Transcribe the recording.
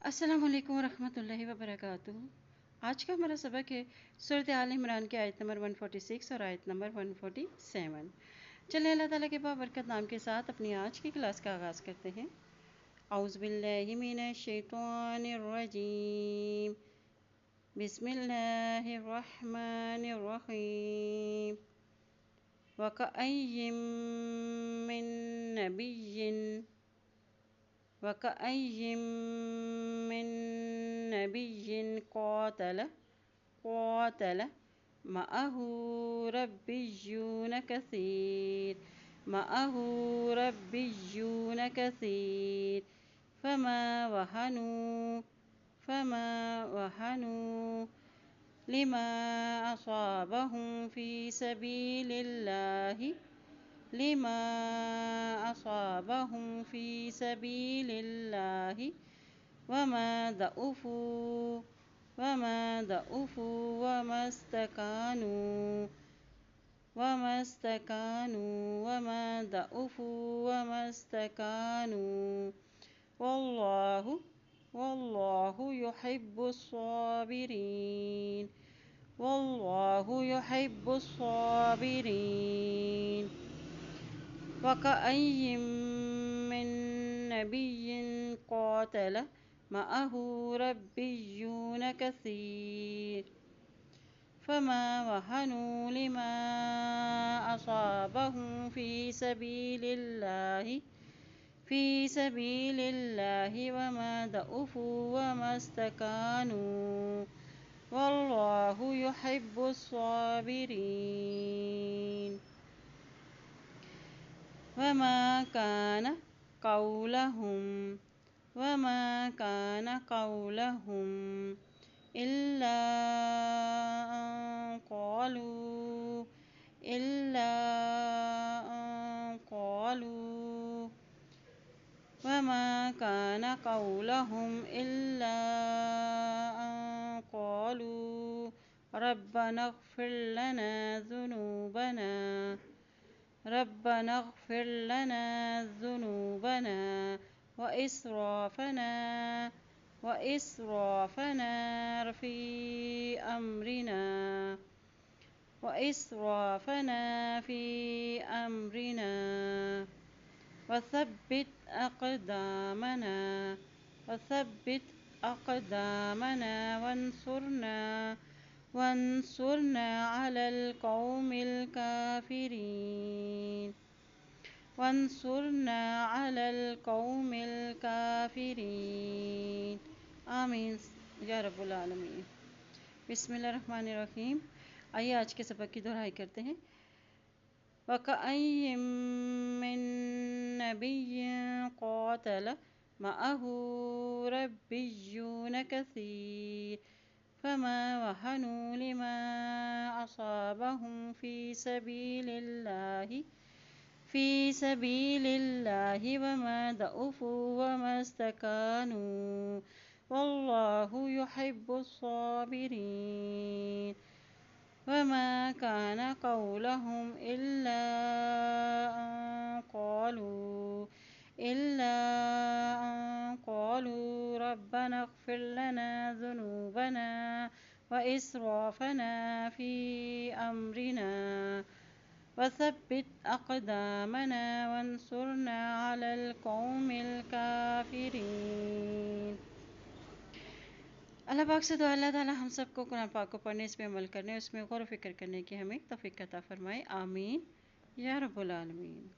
السلام علیکم ورحمۃ اللہ وبرکاتہ۔ آج کا ہمارا سبق ہے سورۃ آل عمران کی آیت نمبر 146 اور آیت نمبر 147۔ چلیں اللہ تعالیٰ کے بابرکت نام کے ساتھ اپنی آج کی کلاس کا آغاز کرتے ہیں۔ اعوذ باللہ من الشیطان الرجیم، بسم اللہ الرحمن الرحیم۔ وَكَأَيٍّ مِّن نَبِيٍّ قَاتَلَ مَعَهُ رَبِّيُّونَ كَثِيرٌ فَمَا وَهَنُوا لِمَا أَصَابَهُمْ فِي سَبِيلِ اللَّهِ وَمَا ضَعُفُوا وَمَا اسْتَكَانُوا وَاللَّهُ يُحِبُّ الصَّابِرِينَ۔ وَكَأَيٍّ مِّن نَّبِيٍّ قَاتَلَ مَعَهُ رَبِّيُّونَ كَثِيرٌ فَمَا وَهَنُوا لِمَا أَصَابَهُمْ فِي سَبِيلِ اللَّهِ وَمَا ضَعُفُوا وَمَا اسْتَكَانُوا وَاللَّهُ يُحِبُّ الصَّابِرِينَ۔ وَمَا كَانَ قَوْلُهُمْ إِلَّا أَن قَالُوا رَبَّنَا اغْفِرْ لَنَا ذُنُوبَنَا وَإِسْرَافَنَا فِي أَمْرِنَا وَثَبِّتْ أَقْدَامَنَا وَانصُرْنَا عَلَى الْقَوْمِ الْكَافِرِينَ۔ آمین یا رب العالمین۔ بسم اللہ الرحمن الرحیم۔ آئیے آج کے سبق کی دہرائی کرتے ہیں۔ وَكَأَيٍّ مِّن نَّبِيٍّ قَاتَلَ مَعَهُ رَبِّيُّونَ كَثِيرٌ فَمَا وَهَنُوا لِمَا أَصَابَهُمْ فِي سَبِيلِ اللَّهِ وَمَا ضَعُفُوا وَمَا اسْتَكَانُوا وَاللَّهُ يُحِبُّ الصَّابِرِينَ۔ وَمَا كَانَ قَوْلُهُمْ إِلَّا أَن قَالُوا رَبَّنَا اغْفِرْ لَنَا ذُنُوبَنَا وَإِسْرَافَنَا فِي أَمْرِنَا وَثَبِّتْ أَقْدَامَنَا وَانصُرْنَا عَلَى الْقَوْمِ الْكَافِرِينَ۔ اللہ پاک سے دعا اللہ تعالیٰ ہم سب کو قرآن پاک کو پڑھنے، اس پہ عمل کرنے، اس میں غور و فکر کرنے کی ہمیں توفیق عطا فرمائے۔ آمین یا رب العالمین۔